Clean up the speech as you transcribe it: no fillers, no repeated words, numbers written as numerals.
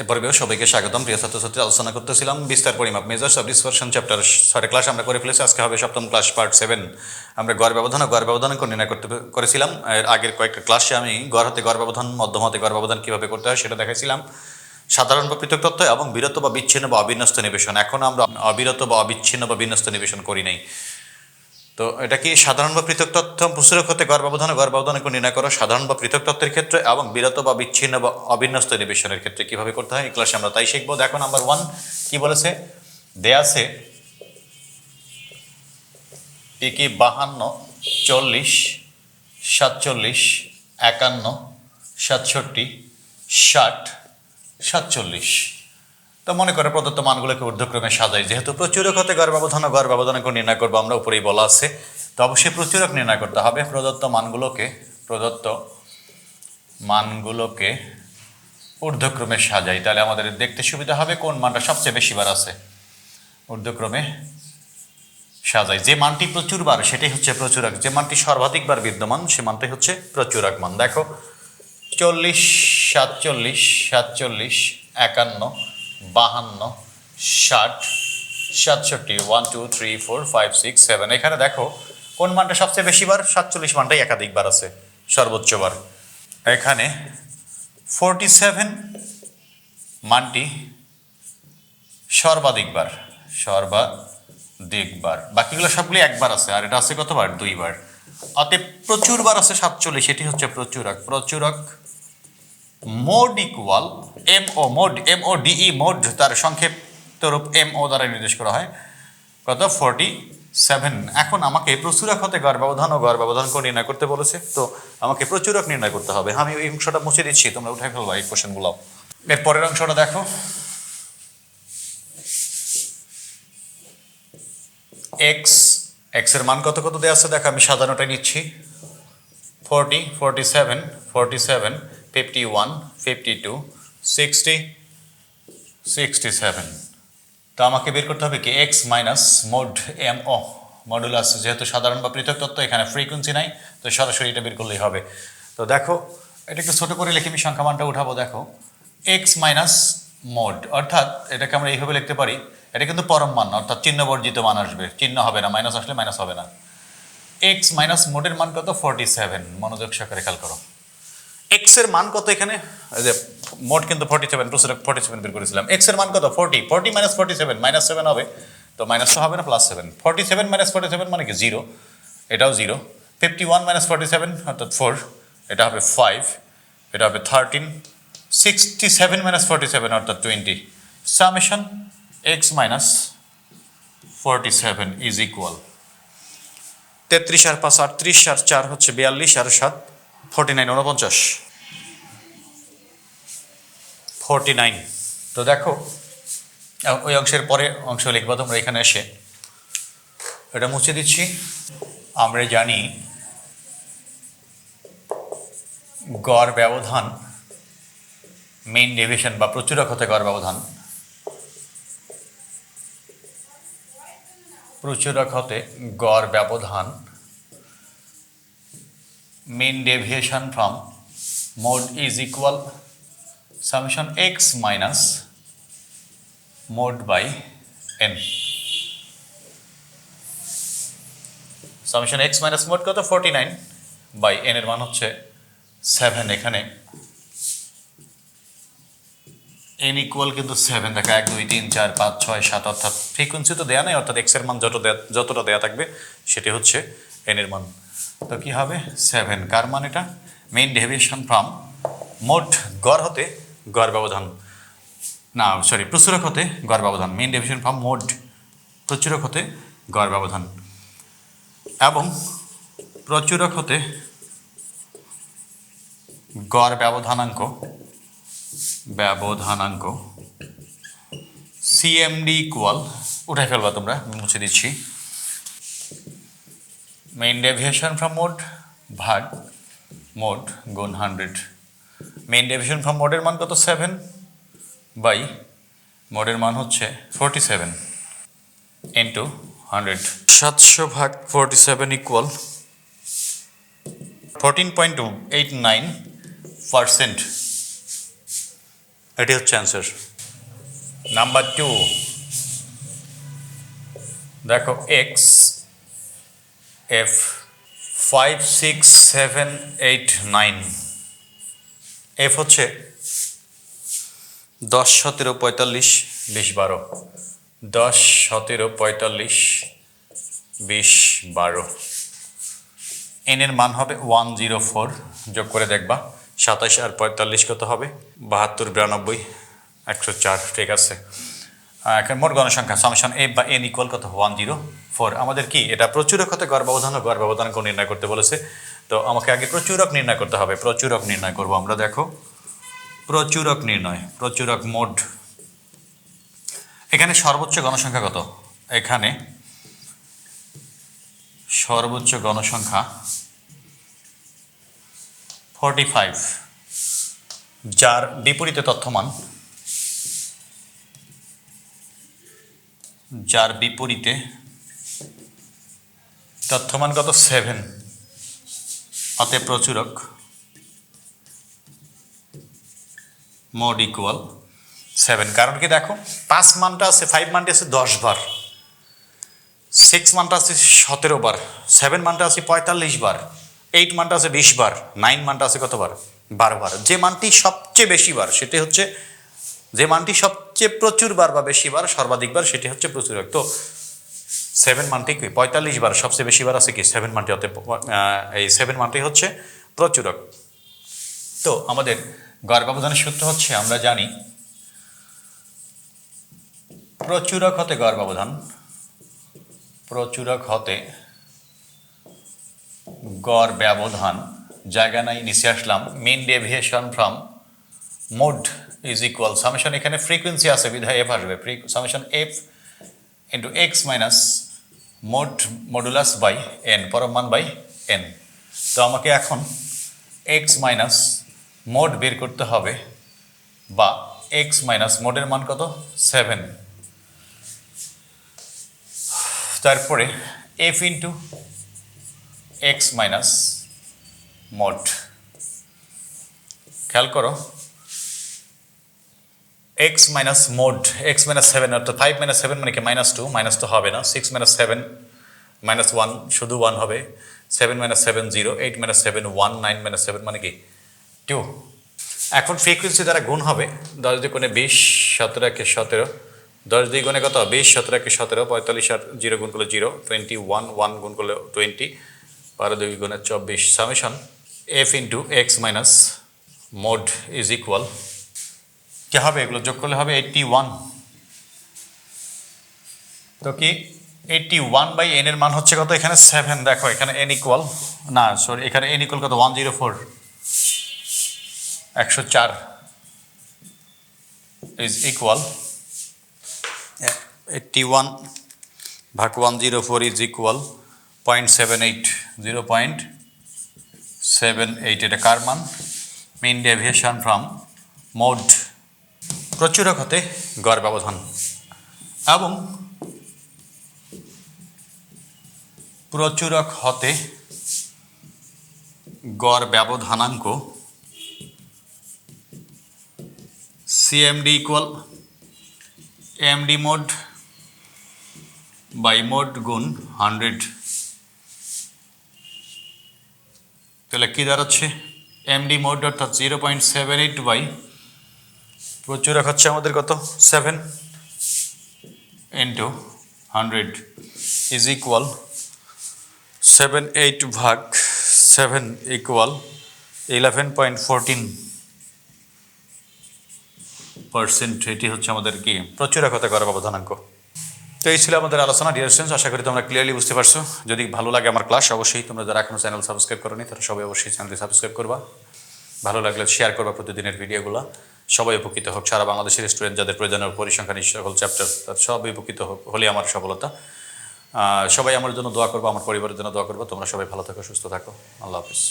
পর্বেও সবাইকে স্বাগতম। প্রিয় ছাত্রছাত্রী, আলোচনা করতেছিলাম বিস্তার পরিমাপ, measures of dispersion chapter 6 class আমরা করে ফেলেছি। আজকে হবে সপ্তম ক্লাস, পার্ট 7। আমরা গড় ব্যবধান ও গড় ব্যবধানাঙ্ক নির্ণয় করেছিলাম। এর আগের কয়েকটা ক্লাসে আমি গড় হতে গড় ব্যবধান, মধ্যম হতে গড় ব্যবধান কীভাবে করতে হয় সেটা দেখাইছিলাম। সাধারণ বা পৃথক তথ্য এবং বিরত বা বিচ্ছিন্ন বা অবিন্যস্ত নিবেশন। এখন আমরা অবিরত বা অবিচ্ছিন্ন বা বিন্যস্ত নিবেশন করি নাই। তো এটা কি সাধারণ বা পৃথক তথ্য প্রসারক হতে গড় ব্যবধান ও গড় ব্যবধানাঙ্ক নির্ণয় করো সাধারণ বা পৃথক তথ্যের ক্ষেত্রে এবং বিরত বা বিচ্ছিন্ন বা অবিন্যস্ত নিবেশনের ক্ষেত্রে কিভাবে করতে হয়, এই ক্লাসে আমরা তাই শিখবো। দেখো নাম্বার 1 কি বলেছে, দেয়া আছে কি 52, 40, 47, 51, 67, 60, 47। তো মনে করে প্রদত্ত মানগুলোকে ঊর্ধ্বক্রমে সাজাই। যেহেতু প্রচুরক হতে গড় ব্যবধান ও গড় ব্যবধানাঙ্ক নির্ণয় করবো আমরা, উপরেই বলা আছে, তো অবশ্যই প্রচুরক নির্ণয় করতে হবে। প্রদত্ত মানগুলোকে ঊর্ধ্বক্রমে সাজাই, তাহলে আমাদের দেখতে সুবিধা হবে কোন মানটা সবচেয়ে বেশি বার আছে। ঊর্ধ্বক্রমে সাজাই, যে মানটি প্রচুরবার সেটাই হচ্ছে প্রচুরক, যে মানটি সর্বাধিকবার বিদ্যমান সে মানটাই হচ্ছে প্রচুরক মান। দেখো 40, 47, 47, 51, 52, 60, 67, 1 2 3 4 5 6 7। এখানে দেখো কোন মানটা সবচেয়ে বেশি বার, 47 মানটাই একাধিকবার আছে, সর্বোচ্চ বার। এখানে 47 মানটি সর্বাধিকবার, বাকিগুলো সবগুলি একবার আছে, আর এটা আছে কতবার, 2 বার। অতএব প্রচুরবার আছে 47, এটি হচ্ছে প্রচুরক mode equal MO, MODE, mode তার সংক্ষিপ্ত রূপ MO দ্বারা নির্দেশ করা হয়, কত, 47। এখন আমাকে প্রচুরক হতে গড় ব্যবধান ও গড় ব্যবধানাঙ্ক নির্ণয় করতে বলেছে, তো আমাকে প্রচুরক নির্ণয় করতে হবে। আমি এই অংশটা মুছে দিচ্ছি, তোমরা উঠে ফেলবা এই কোশ্চেনগুলো। এর পরের অংশটা দেখো, x এর মান কত দেওয়া আছে, দেখো আমি সাধারণটা নিচ্ছি। 40, 47, 47, 51, 52, 60, 67। তো আমাকে বের করতে হবে কি x minus mode MO, modulus. যেহেতু সাধারণ বা পৃথক তত্ত্ব, এখানে ফ্রিকোয়েন্সি নাই, তো সরাসরি এটা বের করলেই হবে। তো দেখো এটা একটু ছোট করে লিখে আমি সংখ্যা মানটা উঠাবো। দেখো x মাইনাস মোড, অর্থাৎ এটাকে আমরা এইভাবে লিখতে পারি, এটা কিন্তু পরম মান, অর্থাৎ চিহ্ন বর্জিত মান আসবে, চিহ্ন হবে না, মাইনাস আসলে মাইনাস হবে না। x মাইনাস মোডের মান কত, 47। মনোযোগ সহকারে খেয়াল করো, x এর মান কত এখানে, যে মোড কিন্তু 47, প্রচুরক 47 বের করেছিলাম। x এর মান কত, 40 মাইনাস 47, মাইনাস 7 হবে, তো মাইনাস তো হবে না, প্লাস 7। 47 মাইনাস 47 মানে কি 0, এটাও 0। 51 মাইনাস 47 অর্থাৎ 4, এটা হবে 5, এটা হবে 13। 67 মাইনাস 47 অর্থাৎ 20। Summation x minus 47 is equal 33 আর 5 38 আর 4 হচ্ছে 42 আর 7 49, 49, 49। তো দেখো ওই অংশের পরে অংশ লিখবা তোমরা, এখানে এসে এটা মুছে দিচ্ছি। আমরা জানি গড় ব্যবধান, মেইন ডেভিয়েশন বা প্রচুরক হতে গড় ব্যবধান, mean deviation from mode is equal summation x minus mode by n. summation x minus mode কত, 49 by n এর মান হচ্ছে 7। এখানে n ইকুয়াল কিন্তু 7, দেখা 1 2 3 4 5 6 7, অর্থাৎ ফ্রিকোয়েন্সি তো দেয়া নাই, অর্থাৎ x এর মান যতটা দেয়া থাকবে সেটি হচ্ছে n এর মান। তো কি হবে, 7। কার মান এটা, মেইন ডেভিয়েশন ফ্রম মোড, গড় হতে গড় ব্যবধান, না সরি প্রচুরক হতে গড় ব্যবধান, মেইন ডেভিয়েশন ফ্রম মোড প্রচুরক হতে গড় ব্যবধান, এবং প্রচুরক হতে গড় ব্যবধানাঙ্ক CMD ইকুয়াল, উঠাই ফেলবা তোমরা, মুছে দিচ্ছি, মেইন ডেভিয়েশন ফ্রম মোড ভাগ মোড গুণ 100। মেইন ডেভিয়েশন ফ্রম মোডের মান কত, 7 বাই মোডের মান হচ্ছে 47 ইন্টু 100। 700 ভাগ 47 ইকুয়াল 14.89%। এটি হচ্ছে অ্যান্সার। নাম্বার 2, দেখো এক্স এফ 5 6 7 8 9, এফ হচ্ছে 10 17 45 20 12, 10 17 45 20 12। এন এর মান হবে 104, যোগ করে দেখবা 27 আর 45 কত হবে, 72 92 104। ঠিক আছে, এখন মোট গণসংখ্যা সামেশন এফ বা এন ইকুয়াল কত 104। আমাদের কি এটা প্রচুরক হতে গড় ব্যবধান ও গড় ব্যবধানকে নির্ণয় করতে বলেছে। তো আমাকে আগে প্রচুরক নির্ণয় করতে হবে, প্রচুরক নির্ণয় করব আমরা। দেখো প্রচুরক নির্ণয়, প্রচুরক মোড। এখানে সর্বোচ্চ গণসংখ্যা কত, এখানে সর্বোচ্চ গণসংখ্যা 45, যার বিপরীতে তথ্যমান, যার বিপরীতে তথ্যমান কত 7, অতএব প্রচুরক মোড ইকুয়াল 7। কারণ কি দেখো 5 মানটা আছে, 5 মানটা আছে 10 বার, 6 মানটা আছে 17 বার, 7 মানটা আছে 45 বার, 8 মানটা আছে 20 বার, 9 মানটা আছে কতবার 12 বার। যে মানটি সবচেয়ে বেশি বার সেটি হচ্ছে, যে মানটি সবচেয়ে প্রচুর বার বা বেশি বার সর্বাধিক বার সেটি হচ্ছে প্রচুরক। তো 7 মানটি কি 45 বার সবচেয়ে বেশি বার আছে কি 7 মানটি, অতএব এই 7 মানটি হচ্ছে প্রচুরক। তো আমাদের গড় ব্যবধানের সূত্র হচ্ছে, আমরা জানি প্রচুরক হতে গড় ব্যবধান, প্রচুরক হতে গড় ব্যবধান, জায়গা নাই নিচে আসলাম, mean deviation from mode is equal summation, এখানে ফ্রিকোয়েন্সি আছে বিধায় এফ আসবে, summation F into X minus mode modulus by N, পরম মান বাই এন। তো আমাকে এখন এক্স মাইনাস মোড বের করতে হবে, বা এক্স মাইনাস মোডের মান কত 7, তারপরে F into X minus mode. খেয়াল করো x minus mode, x minus 7 অর্থাৎ 5 মাইনাস 7 মানে কি -2, -2 হবে না, 6 মাইনাস 7 -1 শুধু 1 হবে, 7 মাইনাস 7 0, 8 মাইনাস 7 1, 9 মাইনাস 7 মানে কি 2। এখন ফ্রিকোয়েন্সি দ্বারা গুণ হবে, 10 2 গুণে 20, 17 1 17, 10 2 গুণে কত 20, 17 1 17, 45 আর 0 গুণ করলে 0, 21 1 গুণ করলে 20, 12 2 গুণে 24। Summation F into X minus mode is equal কি হবে, এগুলো যোগ করলে হবে 81। তো কি 81 বাই এন এর মান হচ্ছে কত, এখানে 7, দেখো এখানে এন ইকুয়াল, না সরি এখানে এন ইকুয়াল কত 104, 104 ইজ ইকুয়াল 81 ভাগ 104 ইজ ইকুয়াল 0.78, 0.78। এটা কার মান, মিন ডেভিয়েশন ফ্রম মোড, প্রচুরক হতে গড় ব্যবধান, এবং প্রচুরক হতে গড় ব্যবধানাঙ্ক CMD equal MD mode by mode গুণ 100। তাহলে কী দাঁড়াচ্ছে, এমডি মোড অর্থাৎ 0.78 বাই প্রচুরক হচ্ছে আমাদের কত 7 ইন্টু 100 ইজ ইকুয়াল 78 ভাগ 7 ইকুয়াল 11.14%। এটি হচ্ছে আমাদের কি প্রচুরক হতে গড় ব্যবধানাঙ্ক। তো এই ছিল আমাদের আলোচনা ডিয়ার স্টুডেন্টস, আশা করি তোমরা ক্লিয়ারলি বুঝতে পারছো। যদি ভালো লাগে আমার ক্লাস, অবশ্যই তোমরা যারা এখনো চ্যানেল সাবস্ক্রাইব করোনি তারা সবাই অবশ্যই চ্যানেলটি সাবস্ক্রাইব করবা, ভালো লাগলে শেয়ার করবা প্রতিদিনের ভিডিওগুলো, সবাই উপকৃত হোক। সারা বাংলাদেশের স্টুডেন্ট যাদের প্রয়োজনীয় পরিসংখ্যান সকল চ্যাপ্টার তার সবাই উপকৃত হোক, হলে আমার সফলতা। সবাই আমার জন্য দোয়া করবো, আমার পরিবারের জন্য দোয়া করবো। তোমরা সবাই ভালো থাকো, সুস্থ থাকো, আল্লাহ হাফিজ।